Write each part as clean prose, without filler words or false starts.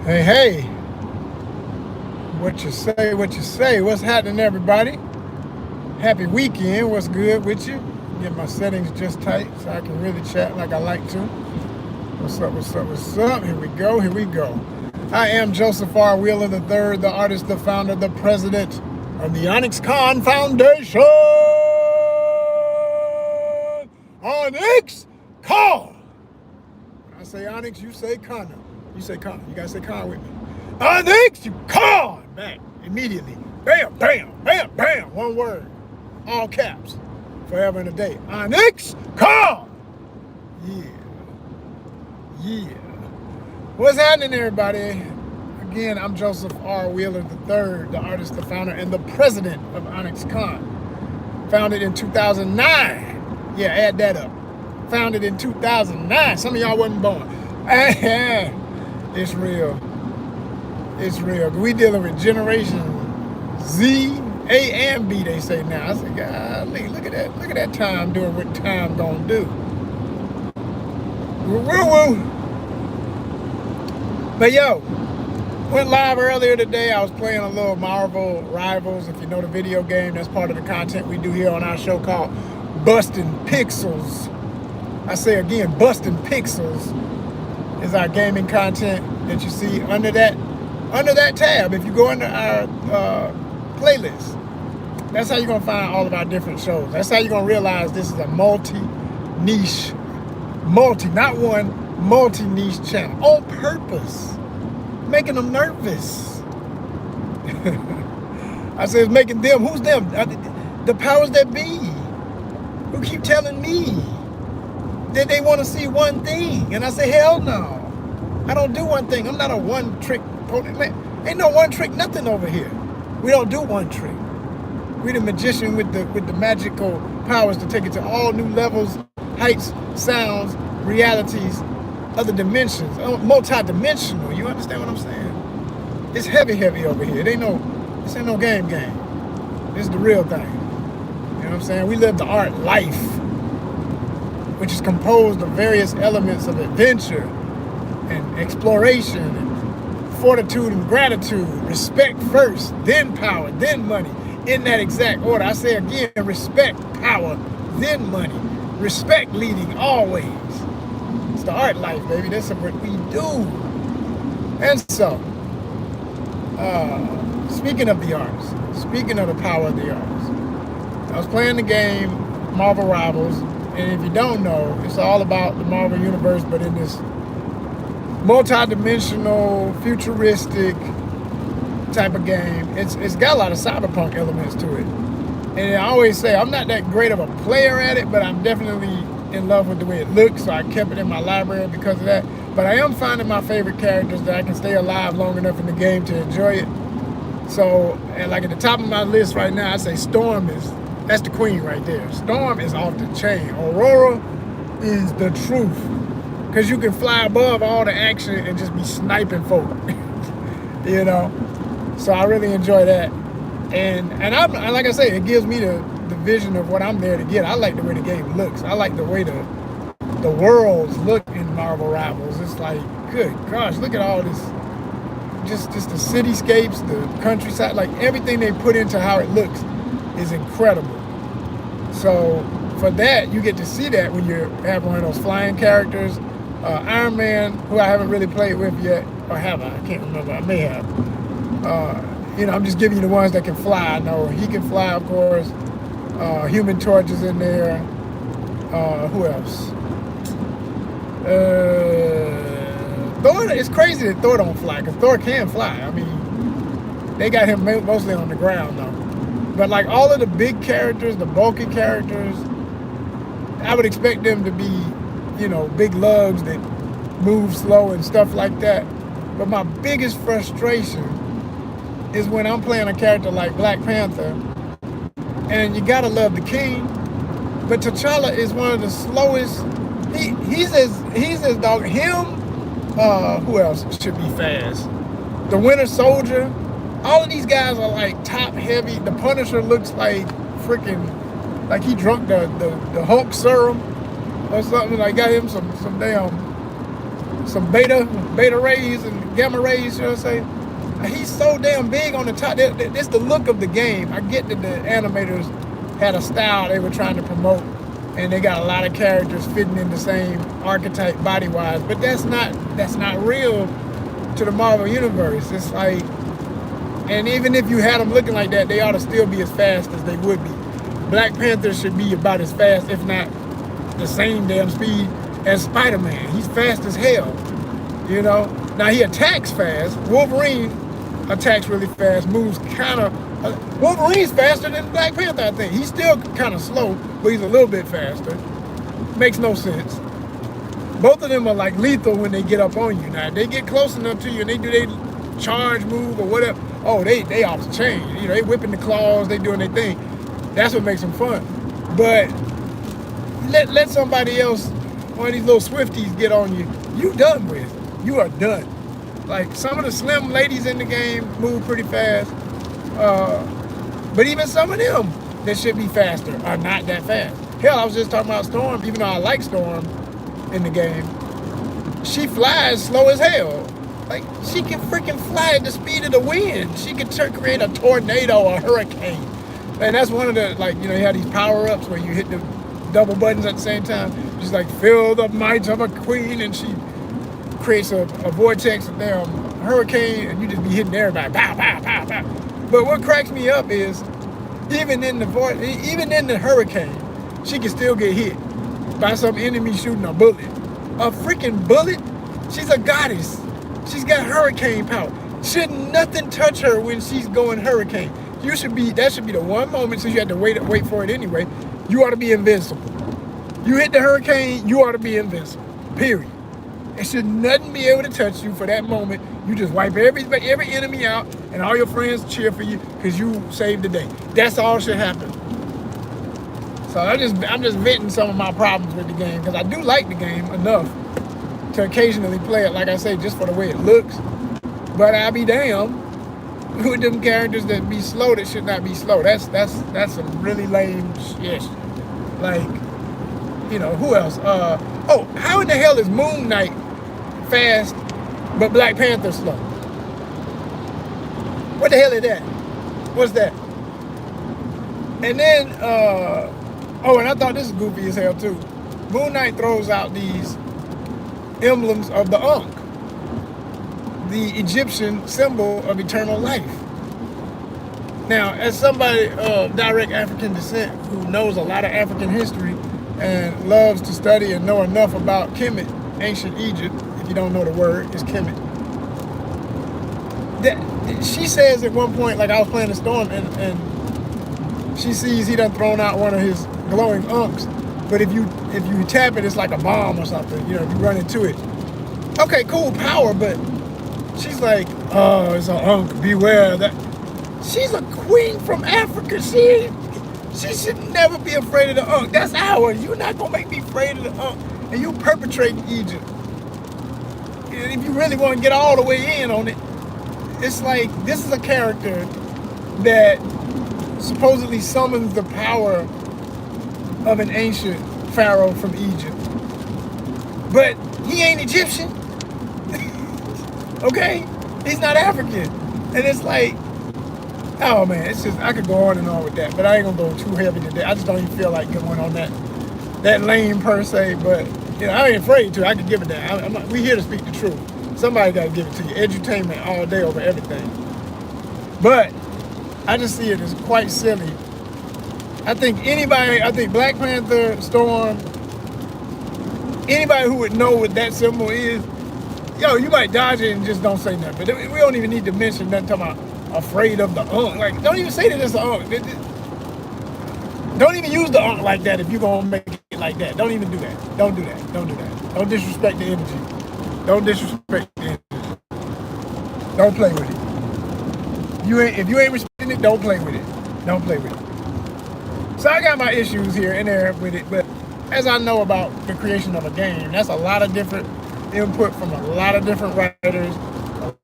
Hey, hey, what you say, what you say? What's happening, everybody? Happy weekend. What's good with you? Get my settings just tight so I can really chat like I like to. What's up, what's up, what's up? Here we go, here we go. I am Joseph R. Wheeler III, the artist, the founder, the president of the ONYXCON Foundation. ONYXCON! When I say Onyx, you say Connor. You say Con. You gotta say Con with me. Onyx, you Con! Back immediately. Bam, bam, bam, bam. One word. All caps. Forever and a day. Onyx, Con! Yeah. Yeah. What's happening, everybody? Again, I'm Joseph R. Wheeler III, the artist, the founder, and the president of ONYXCON. Founded in 2009. Yeah, add that up. Founded in 2009. Some of y'all wasn't born. It's real. It's real. We dealing with Generation Z, A, and B, they say now. I said, golly, look at that. Look at that time doing what time gonna do. Woo-woo. But yo, went live earlier today. I was playing a little Marvel Rivals. If you know the video game, that's part of the content we do here on our show called Bustin' Pixels. I say again, Bustin' Pixels is our gaming content that you see under that tab. If you go under our playlist, that's how you're gonna find all of our different shows. That's how you're gonna realize this is a multi-niche, not one, multi-niche channel on purpose, making them nervous. I say it's making them. Who's them? The powers that be, who keep telling me that they want to see one thing, and I say hell no. I don't do one thing. I'm not a one-trick pony. Man, ain't no one trick nothing over here. We don't do one trick. We the magician with the magical powers to take it to all new levels, heights, sounds, realities, other dimensions, multi-dimensional. You understand what I'm saying? It's heavy over here. This ain't no game. This is the real thing. You know what I'm saying? We live the art life, which is composed of various elements of adventure and exploration and fortitude and gratitude. Respect first, then power, then money. In that exact order. I say again, respect, power, then money. Respect leading always. It's the art life, baby. That's what we do. And so, speaking of the arts, speaking of the power of the arts, I was playing the game Marvel Rivals, and if you don't know, it's all about the Marvel Universe, but in this multi-dimensional, futuristic type of game. It's got a lot of cyberpunk elements to it. And I always say, I'm not that great of a player at it, but I'm definitely in love with the way it looks, so I kept it in my library because of that. But I am finding my favorite characters that I can stay alive long enough in the game to enjoy it. So, and like at the top of my list right now, I say Storm that's the queen right there. Storm is off the chain. Aurora is the truth. Because you can fly above all the action and just be sniping folk, you know? So I really enjoy that. And like I say, it gives me the vision of what I'm there to get. I like the way the game looks. I like the way the worlds look in Marvel Rivals. It's like, good gosh, look at all this, just the cityscapes, the countryside, like everything they put into how it looks is incredible. So for that, you get to see that when you have one of those flying characters. Iron Man, who I haven't really played with yet, or have I? I can't remember. I may have. I'm just giving you the ones that can fly. I know he can fly, of course. Human Torch is in there. Who else? Thor. It's crazy that Thor don't fly, because Thor can fly. I mean, they got him mostly on the ground though. But like all of the big characters, the bulky characters, I would expect them to be, big lugs that move slow and stuff like that. But my biggest frustration is when I'm playing a character like Black Panther, and you gotta love the king, but T'Challa is one of the slowest. He's as dog. Him, who else should be fast? The Winter Soldier. All of these guys are like top heavy. The Punisher looks like freaking, like he drunk the Hulk serum or something. Like got him some damn some beta rays and gamma rays, you know what I'm saying? He's so damn big on the top. It's the look of the game. I get that the animators had a style they were trying to promote, and they got a lot of characters fitting in the same archetype body-wise, but that's not real to the Marvel universe. It's like, and even if you had them looking like that, they ought to still be as fast as they would be. Black Panther should be about as fast, if not the same damn speed as Spider-Man. He's fast as hell, you know? Now he attacks fast. Wolverine attacks really fast, moves kind of... Wolverine's faster than Black Panther, I think. He's still kind of slow, but he's a little bit faster. Makes no sense. Both of them are like lethal when they get up on you. Now, if they get close enough to you and they do their charge move or whatever, oh, they off the chain. You know, they whipping the claws, they doing their thing. That's what makes them fun. But let somebody else, one of these little Swifties, get on you. You done with. You are done. Like, some of the slim ladies in the game move pretty fast. But even some of them that should be faster are not that fast. Hell, I was just talking about Storm. Even though I like Storm in the game, she flies slow as hell. Like, she can freaking fly at the speed of the wind. She can create a tornado or a hurricane. And that's one of the, like, you know, you have these power-ups where you hit the double buttons at the same time. Just like, feel the might of a queen, and she creates a vortex, a damn hurricane, and you just be hitting everybody. Pow, pow, pow, pow. But what cracks me up is, even in the hurricane, she can still get hit by some enemy shooting a bullet. A freaking bullet? She's a goddess. She's got hurricane power. Should nothing touch her when she's going hurricane? That should be the one moment, since you had to wait for it anyway, you ought to be invincible. You hit the hurricane, you ought to be invincible. Period. It should nothing be able to touch you for that moment. You just wipe every enemy out, and all your friends cheer for you because you saved the day. That's all should happen. So I'm just venting some of my problems with the game, because I do like the game enough to occasionally play it, like I say, just for the way it looks. But I'll be damned with them characters that be slow that should not be slow. That's some really lame shit. Like, you know, who else? Oh, how in the hell is Moon Knight fast but Black Panther slow? What the hell is that? What's that? And then, oh, and I thought this was goofy as hell too. Moon Knight throws out these emblems of the Ankh, the Egyptian symbol of eternal life. Now, as somebody of direct African descent who knows a lot of African history and loves to study and know enough about Kemet, ancient Egypt, if you don't know the word, it's Kemet. She says at one point, like, I was playing the Storm, and she sees he done thrown out one of his glowing Ankhs, but if you tap it, it's like a bomb or something, you know, if you run into it. Okay, cool, power, but she's like, oh, it's an Ankh, beware that. She's a queen from Africa. She should never be afraid of the Ankh. That's ours. You're not gonna make me afraid of the Ankh. And you perpetrating Egypt. And if you really want to get all the way in on it, it's like, this is a character that supposedly summons the power of an ancient pharaoh from Egypt. But he ain't Egyptian. Okay? He's not African. And it's like, oh man, it's just, I could go on and on with that, but I ain't gonna go too heavy today. I just don't even feel like going on that lane per se, but you know, I ain't afraid to. I can give it that. We here to speak the truth. Somebody gotta give it to you. Edutainment all day over everything. But I just see it as quite silly. I think Black Panther, Storm, anybody who would know what that symbol is, yo, you might dodge it and just don't say nothing. But we don't even need to mention nothing talking about afraid of the Ankh. Like, don't even say that it's the Ankh. Don't even use the Ankh like that if you're gonna make it like that. Don't even do that. Don't do that. Don't do that. Don't disrespect the energy. Don't disrespect the energy. Don't play with it. If you ain't respecting it, don't play with it. Don't play with it. So I got my issues here and there with it, but as I know about the creation of a game, that's a lot of different input from a lot of different writers,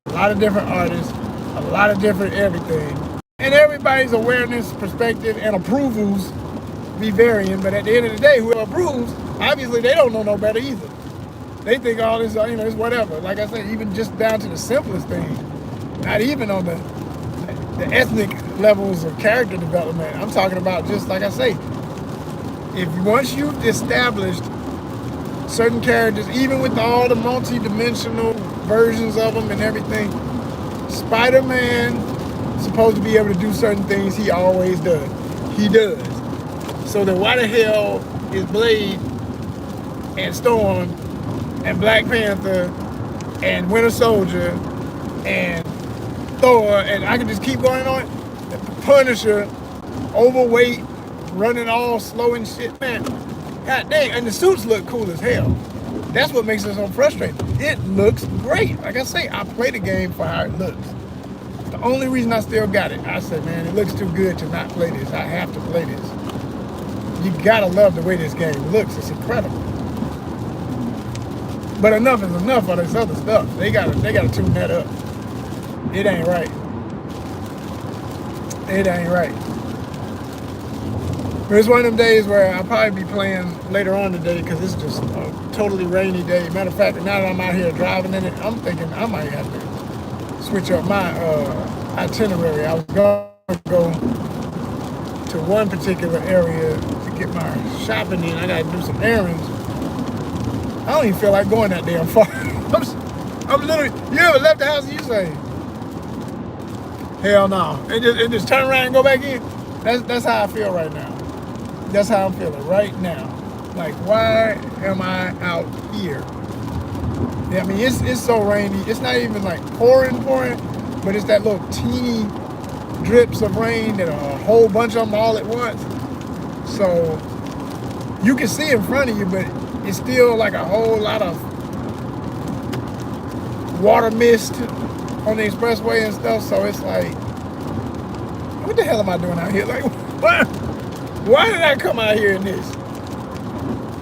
a lot of different artists, a lot of different everything. And everybody's awareness, perspective, and approvals be varying, but at the end of the day, whoever approves, obviously they don't know no better either. They think all this, it's whatever. Like I said, even just down to the simplest thing, not even on the ethnic levels of character development. I'm talking about just, like I say, once you've established certain characters, even with all the multi-dimensional versions of them and everything, Spider-Man is supposed to be able to do certain things he always does. He does. So then why the hell is Blade and Storm and Black Panther and Winter Soldier and Thor, and I can just keep going on, Punisher, overweight, running all slow and shit, man. God dang, and the suits look cool as hell. That's what makes it so frustrating. It looks great. Like I say, I play the game for how it looks. The only reason I still got it, I said, man, it looks too good to not play this. I have to play this. You gotta love the way this game looks. It's incredible. But enough is enough of this other stuff. They gotta tune that up. It ain't right. It ain't right. But it's one of them days where I'll probably be playing later on today because it's just a totally rainy day. Matter of fact, now that I'm out here driving in it, I'm thinking I might have to switch up my itinerary. I was going to go to one particular area to get my shopping in. I got to do some errands. I don't even feel like going that damn far. I'm literally, you ever left the house and you say, hell no, and just turn around and go back in? That's how I feel right now. That's how I'm feeling right now. Like, why am I out here? Yeah, I mean, it's so rainy. It's not even like pouring, but it's that little teeny drips of rain that are a whole bunch of them all at once. So you can see in front of you, but it's still like a whole lot of water mist on the expressway and stuff. So it's like, what the hell am I doing out here? Like, what? Why did I come out here in this?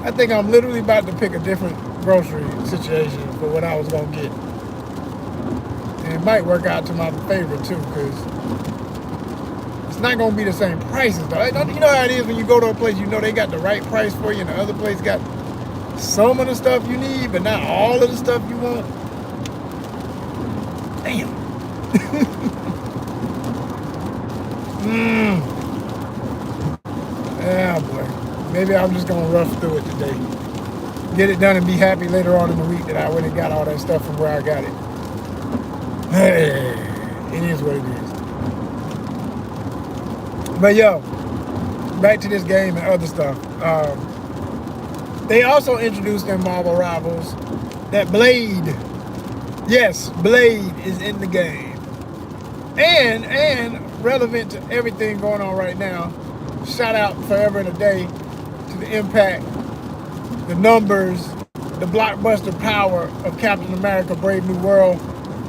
I think I'm literally about to pick a different grocery situation for what I was gonna get. And it might work out to my favor too, because it's not gonna be the same prices though. You know how it is when you go to a place, you know they got the right price for you, and the other place got some of the stuff you need, but not all of the stuff you want. Damn. Yeah, boy. Maybe I'm just gonna rough through it today. Get it done and be happy later on in the week that I went and got all that stuff from where I got it. Hey, it is what it is. But yo, back to this game and other stuff. They also introduced in Marvel Rivals that Blade, yes, Blade is in the game. And relevant to everything going on right now, shout out forever and a day to the impact, the numbers, the blockbuster power of Captain America Brave New World,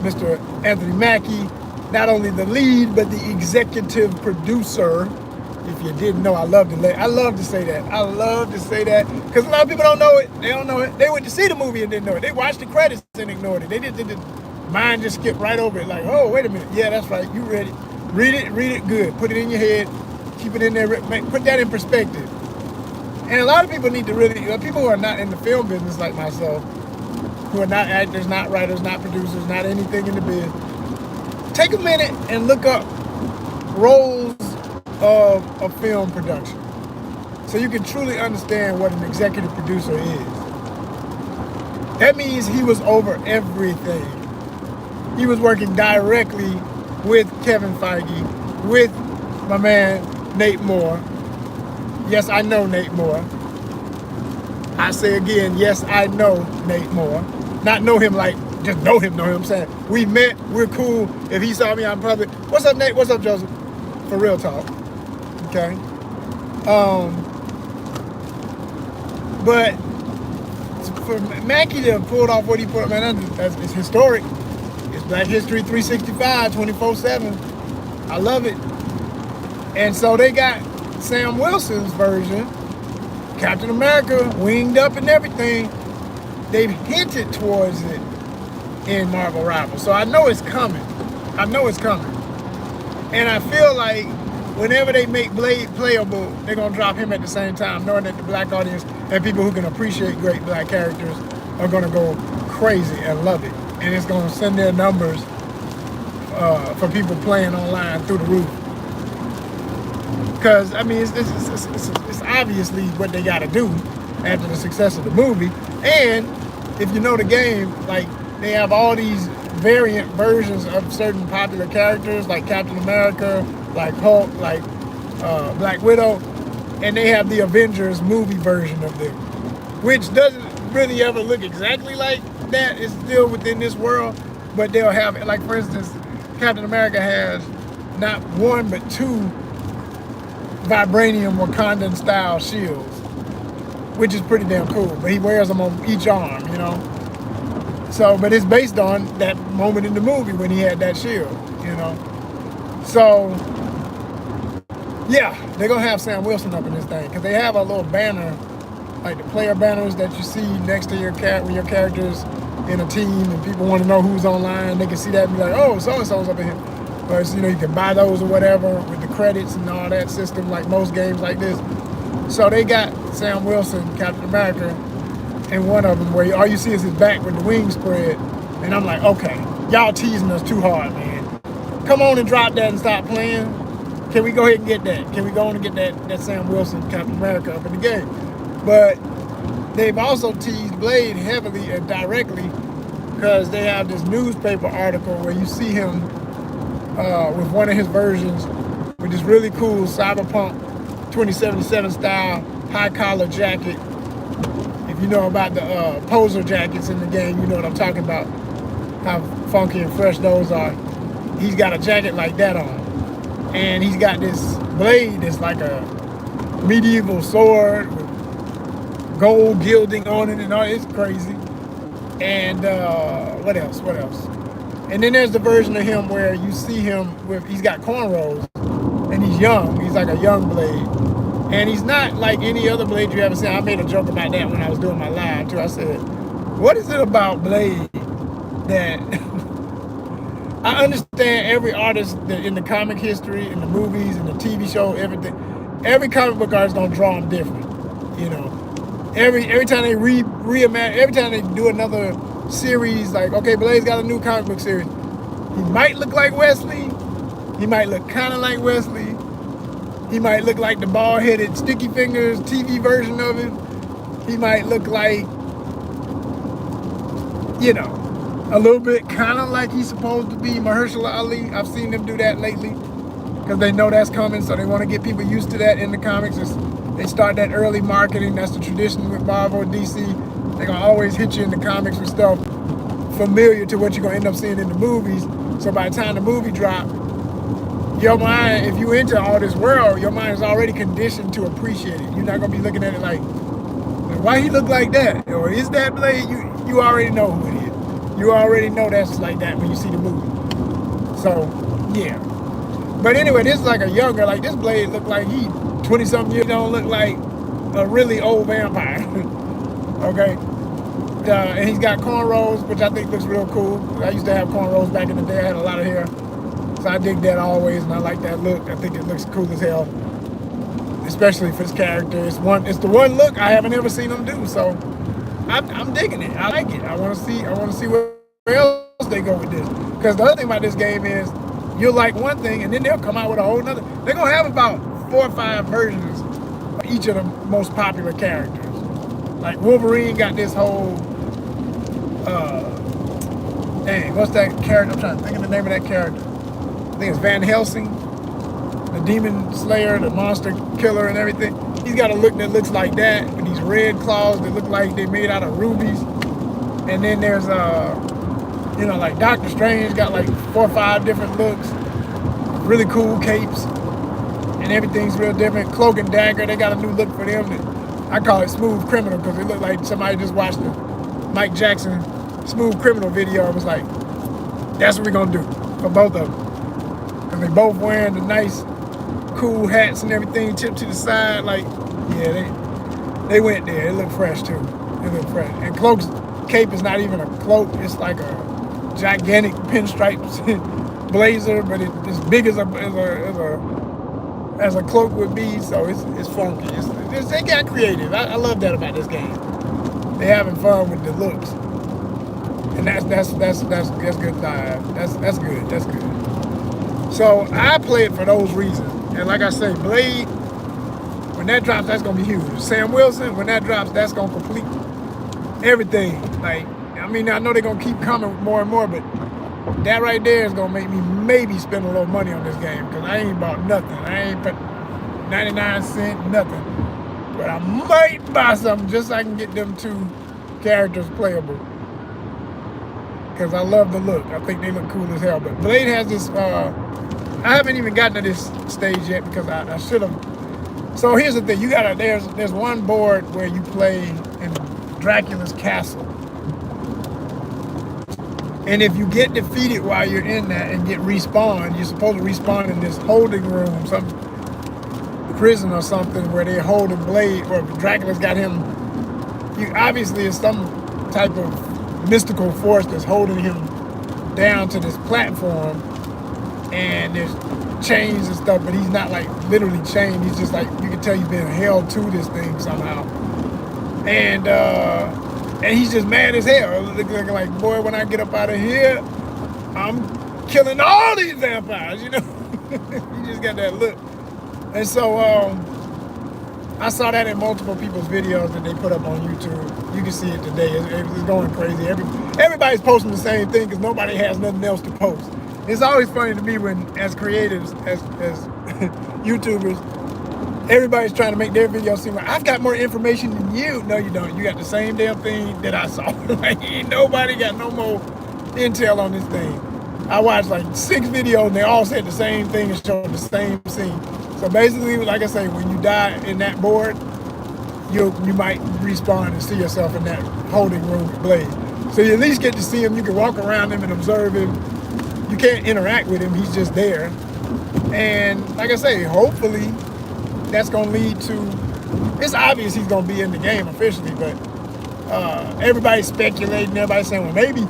Mr. Anthony Mackie, not only the lead, but the executive producer. If you didn't know, I love to say that. I love to say that because a lot of people don't know it. They don't know it. They went to see the movie and didn't know it. They watched the credits and ignored it. They didn't mind just skip right over it. Like, oh, wait a minute. Yeah, that's right. You read it. Read it good. Put it in your head. Keep it in there. Put that in perspective. And a lot of people need to really, people who are not in the film business like myself, who are not actors, not writers, not producers, not anything in the biz, take a minute and look up roles of a film production so you can truly understand what an executive producer is. That means he was over everything. He was working directly with Kevin Feige, with my man Nate Moore. Yes, I know Nate Moore. I say again, yes, I know Nate Moore. Not know him like, just know him. I'm saying, we met, we're cool. If he saw me out in public, what's up, Nate? What's up, Joseph? For real talk. Okay. But for Mackie to pull off what he put up, man, it's historic. It's Black History 365, 24/7. I love it. And so they got Sam Wilson's version, Captain America, winged up and everything. They've hinted towards it in Marvel Rivals. So I know it's coming. And I feel like whenever they make Blade playable, they're going to drop him at the same time, knowing that the black audience and people who can appreciate great black characters are gonna go crazy and love it, and it's gonna send their numbers for people playing online through the roof. Because I mean, it's obviously what they got to do after the success of the movie. And if you know the game, like they have all these variant versions of certain popular characters, like Captain America, like Hulk, like Black Widow, and they have the Avengers movie version of them, which doesn't really ever look exactly like that. It's still within this world, but they'll have, like for instance, Captain America has not one but two vibranium Wakandan style shields, which is pretty damn cool, but he wears them on each arm, you know. So, but it's based on that moment in the movie when he had that shield, you know. So, yeah, they're gonna have Sam Wilson up in this thing, because they have a little banner, like the player banners that you see next to your when your character's in a team and people want to know who's online. They can see that and be like, oh, so-and-so's up in here. But, you know, you can buy those or whatever with the credits and all that system, like most games like this. So they got Sam Wilson, Captain America, in one of them where all you see is his back with the wings spread. And I'm like, okay, y'all teasing us too hard, man. Come on and drop that and stop playing. Can we go ahead and get that? Can we go on and get that Sam Wilson, Captain America up in the game? But they've also teased Blade heavily and directly, because they have this newspaper article where you see him with one of his versions with this really cool Cyberpunk 2077 style high collar jacket. If you know about the poser jackets in the game, you know what I'm talking about, how funky and fresh those are. He's got a jacket like that on, and he's got this blade that's like a medieval sword with gold gilding on it and all. It's crazy. And what else? And then there's the version of him where you see him with, he's got cornrows and he's young. He's like a young Blade. And he's not like any other Blade you ever seen. I made a joke about that when I was doing my live too. I said, what is it about Blade that I understand every artist that in the comic history, in the movies, in the TV show, everything, every comic book artist gonna draw him different, you know. Every time they reimagine, every time they do another series, like, okay, Blade's got a new comic book series. He might look like Wesley. He might look kind of like Wesley. He might look like the bald-headed Sticky Fingers TV version of it. He might look like, you know, a little bit kind of like he's supposed to be Mahershala Ali. I've seen them do that lately because they know that's coming, so they want to get people used to that in the comics. They start that early marketing. That's the tradition with Marvel and DC. They're going to always hit you in the comics with stuff familiar to what you're going to end up seeing in the movies. So by the time the movie drop, your mind, if you're into all this world, your mind is already conditioned to appreciate it. You're not going to be looking at it like, why he look like that? Or is that Blade? You already know who it is. You already know that's like that when you see the movie. So, yeah. But anyway, this is like a younger, like this Blade look like he 20-something years, don't look like a really old vampire. Okay? And he's got cornrows, which I think looks real cool. I used to have cornrows back in the day. I had a lot of hair. So I dig that always, and I like that look. I think it looks cool as hell, especially for his character. It's the one look I haven't ever seen him do. So I'm digging it. I like it. I want to see where else they go with this. Because the other thing about this game is you'll like one thing, and then they'll come out with a whole nother. They're gonna have about 4 or 5 versions of each of the most popular characters. Like Wolverine got this whole, dang, what's that character? I'm trying to think of the name of that character. I think it's Van Helsing, the demon slayer, the monster killer and everything. He's got a look that looks like that, with these red claws that look like they're made out of rubies. And then there's, you know, like Doctor Strange got like 4 or 5 different looks, really cool capes, and everything's real different. Cloak and Dagger, they got a new look for them. I call it Smooth Criminal because it looked like somebody just watched the Mike Jackson Smooth Criminal video and was like, that's what we're gonna do for both of them. Because they both wearing the nice, cool hats and everything tipped to the side. Like, yeah, they went there. It looked fresh too. It looked fresh. And Cloak's cape is not even a cloak. It's like a gigantic pinstripes blazer, but it's as big as a cloak would be. So it's funky. They got creative. I love that about this game. They having fun with the looks, and that's good time. That's good. That's good. So I play it for those reasons. And like I say, Blade, when that drops, that's gonna be huge. Sam Wilson, when that drops, that's gonna complete everything. Like, I mean, I know they're gonna keep coming more and more, but that right there is gonna make me maybe spend a little money on this game, because I ain't bought nothing. I ain't put 99 cents, nothing. But I might buy something just so I can get them 2 characters playable, because I love the look. I think they look cool as hell. But Blade has this, I haven't even gotten to this stage yet because I should have. So here's the thing, you gotta, there's one board where you play in Dracula's castle. And if you get defeated while you're in that and get respawned, you're supposed to respawn in this holding room, some prison or something, where they're holding Blade, or Dracula's got him. You obviously it's some type of mystical force that's holding him down to this platform, and there's chains and stuff, but he's not like literally chained. He's just like, you can tell he's been held to this thing somehow. And he's just mad as hell, looking like, boy, when I get up out of here, I'm killing all these vampires, you know? He just got that look. And so I saw that in multiple people's videos that they put up on YouTube. You can see it today. It's going crazy. Everybody's posting the same thing because nobody has nothing else to post. It's always funny to me when, as creatives, as YouTubers, everybody's trying to make their video seem like, I've got more information than you. No, you don't. You got the same damn thing that I saw. Like, ain't nobody got no more intel on this thing. I watched like 6 videos and they all said the same thing and showed the same scene. So basically, like I say, when you die in that board, you might respawn and see yourself in that holding room with Blade. So you at least get to see him. You can walk around him and observe him. You can't interact with him. He's just there. And like I say, hopefully that's going to lead to, it's obvious he's going to be in the game officially, but everybody's speculating, everybody's saying, well, maybe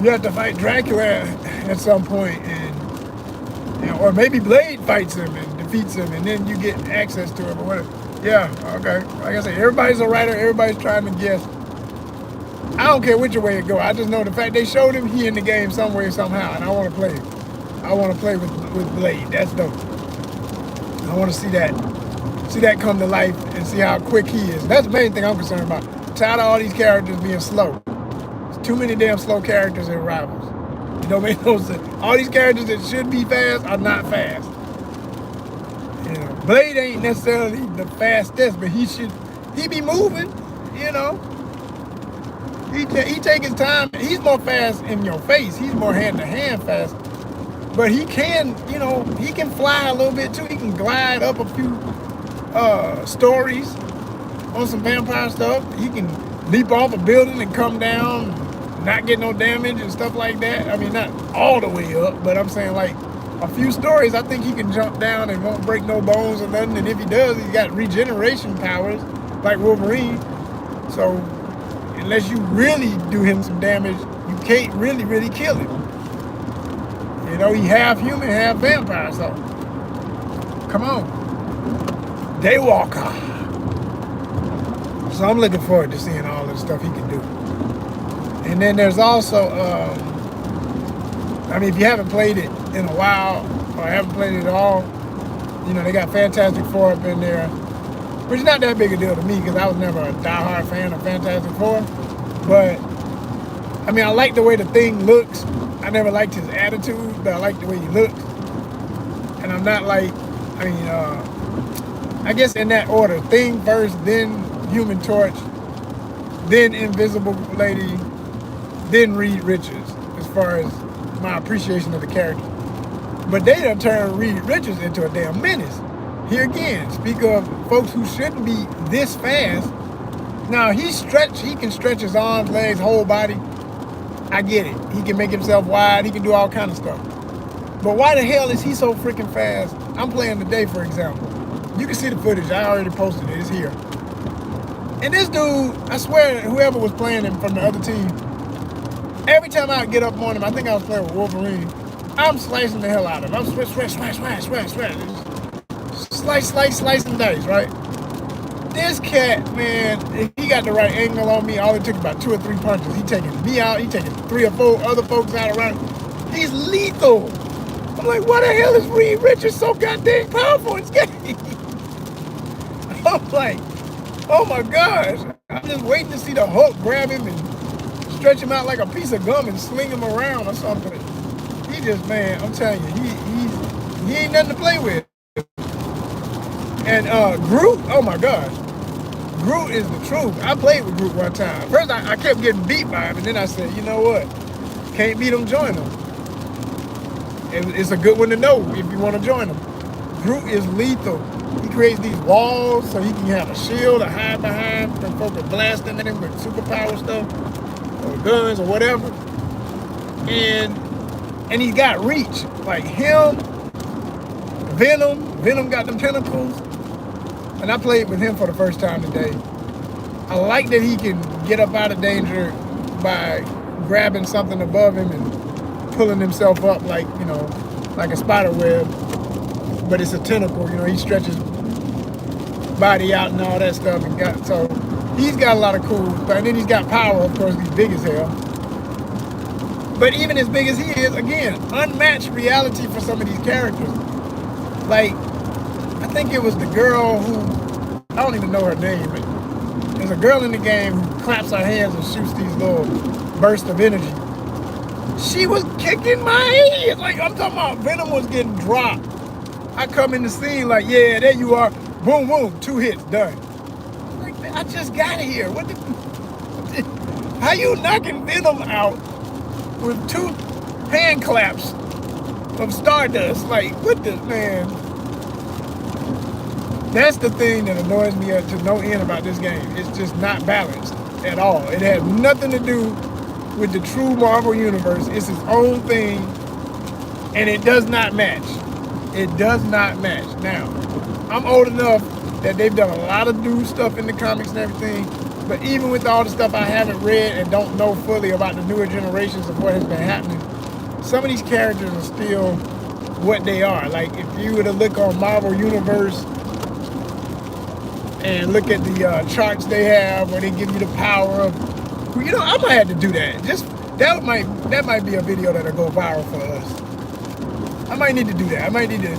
you have to fight Dracula at some point, and you know, or maybe Blade fights him and defeats him, and then you get access to him or whatever. Yeah, okay. Like I said, everybody's a writer, everybody's trying to guess. I don't care which way it go. I just know the fact they showed him, he in the game some way, somehow, and I want to play him. I want to play with Blade. That's dope. I want to see that come to life and see how quick he is. That's the main thing I'm concerned about. I'm tired of all these characters being slow. There's too many damn slow characters in Rivals. It don't make no sense. All these characters that should be fast are not fast. You know, Blade ain't necessarily the fastest, but he be moving, you know. He take his time. He's more fast in your face. He's more hand-to-hand fast. But he can, you know, he can fly a little bit too. He can glide up a few stories on some vampire stuff. He can leap off a building and come down, not get no damage and stuff like that. I mean, not all the way up, but I'm saying like a few stories, I think he can jump down and won't break no bones or nothing. And if he does, he's got regeneration powers like Wolverine. So unless you really do him some damage, you can't really kill him. You know, he half human, half vampire, so come on. Daywalker. So I'm looking forward to seeing all the stuff he can do. And then there's also, I mean, if you haven't played it in a while, or haven't played it at all, you know, they got Fantastic Four up in there, which is not that big a deal to me because I was never a diehard fan of Fantastic Four. But, I mean, I like the way the Thing looks. I never liked his attitude, but I like the way he looks. And I'm not like, I mean, I guess in that order, Thing first, then Human Torch, then Invisible Lady, then Reed Richards, as far as my appreciation of the character. But they done turned Reed Richards into a damn menace. Here again, speak of folks who shouldn't be this fast. Now, he can stretch his arms, legs, whole body. I get it. He can make himself wide. He can do all kind of stuff. But why the hell is he so freaking fast? I'm playing today, for example. You can see the footage. I already posted it. It's here. And this dude, I swear, whoever was playing him from the other team, every time I get up on him, I think I was playing with Wolverine, I'm slicing the hell out of him. I'm smash. Slice and dice, right? This cat, man, if he got the right angle on me, all it took about 2 or 3 punches. He taking me out. He taking 3 or 4 other folks out around. He's lethal. I'm like, why the hell is Reed Richards so goddamn powerful in this game? I'm like, oh my gosh. I'm just waiting to see the Hulk grab him and stretch him out like a piece of gum and sling him around or something. He just, man, I'm telling you, he ain't nothing to play with. And Groot, oh my gosh. Groot is the truth. I played with Groot one time. First, I kept getting beat by him, and then I said, you know what? Can't beat him, join him. It's a good one to know if you want to join him. Groot is lethal. He creates these walls so he can have a shield to hide behind from folks blasting at him with superpower stuff or guns or whatever. And he's got reach. Like him, Venom got them tentacles. And I played with him for the first time today. I like that he can get up out of danger by grabbing something above him and pulling himself up like, you know, like a spider web. But it's a tentacle, you know, he stretches body out and all that stuff. And so he's got a lot of cool stuff. And then he's got power, of course, he's big as hell. But even as big as he is, again, unmatched reality for some of these characters. Like, I think it was the girl who, I don't even know her name, but there's a girl in the game who claps her hands and shoots these little bursts of energy. She was kicking my head. Like, I'm talking about Venom was getting dropped. I come in the scene like, yeah, there you are. Boom, boom, 2 hits, done. I'm like, man, I just got here. What the, how you knocking Venom out with 2 hand claps of Stardust? Like, what the, man? That's the thing that annoys me to no end about this game. It's just not balanced at all. It has nothing to do with the true Marvel Universe. It's its own thing, and it does not match. It does not match. Now, I'm old enough that they've done a lot of new stuff in the comics and everything, but even with all the stuff I haven't read and don't know fully about the newer generations of what has been happening, some of these characters are still what they are. Like, if you were to look on Marvel Universe and look at the charts they have where they give you the power of, you know, I might have to do that. Just that might be a video that'll go viral for us. I might need to do that. I might need to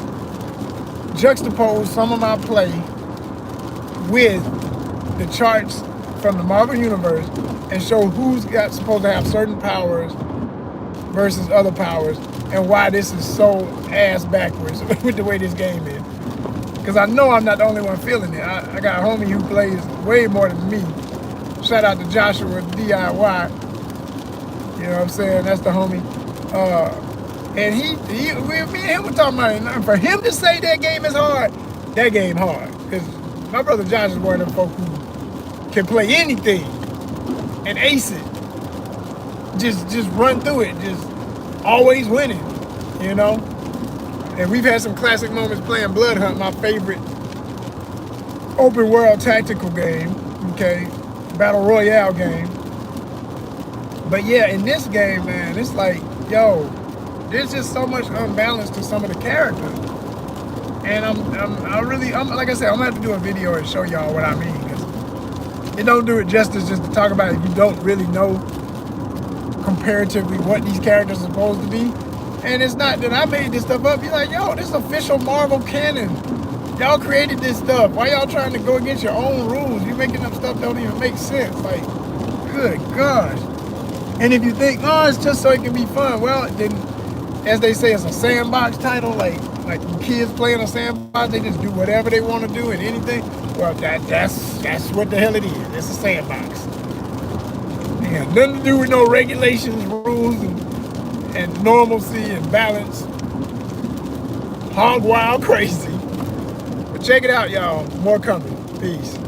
juxtapose some of my play with the charts from the Marvel Universe and show who's supposed to have certain powers versus other powers and why this is so ass backwards with the way this game is. Because I know I'm not the only one feeling it. I got a homie who plays way more than me. Shout out to Joshua DIY. You know what I'm saying? That's the homie. And me and him were talking about it. For him to say that game is hard, that game hard. Because my brother Josh is one of them folk who can play anything and ace it. Just run through it. Just always winning, you know? And we've had some classic moments playing Blood Hunt, my favorite open world tactical game, okay? Battle Royale game. But yeah, in this game, man, it's like, yo, there's just so much unbalance to some of the characters. And I'm like I said, I'm gonna have to do a video and show y'all what I mean, because it don't do it justice just to talk about it if you don't really know comparatively what these characters are supposed to be. And it's not that I made this stuff up. You're like, yo, this is official Marvel canon. Y'all created this stuff. Why y'all trying to go against your own rules? You making up stuff that don't even make sense. Like, good gosh. And if you think, oh, it's just so it can be fun, well, then, as they say, it's a sandbox title. Like kids playing a sandbox, they just do whatever they want to do and anything. Well, that's what the hell it is. It's a sandbox. It has nothing to do with no regulations, rules, and normalcy and balance. Hog wild crazy. But check it out, y'all. More coming. Peace.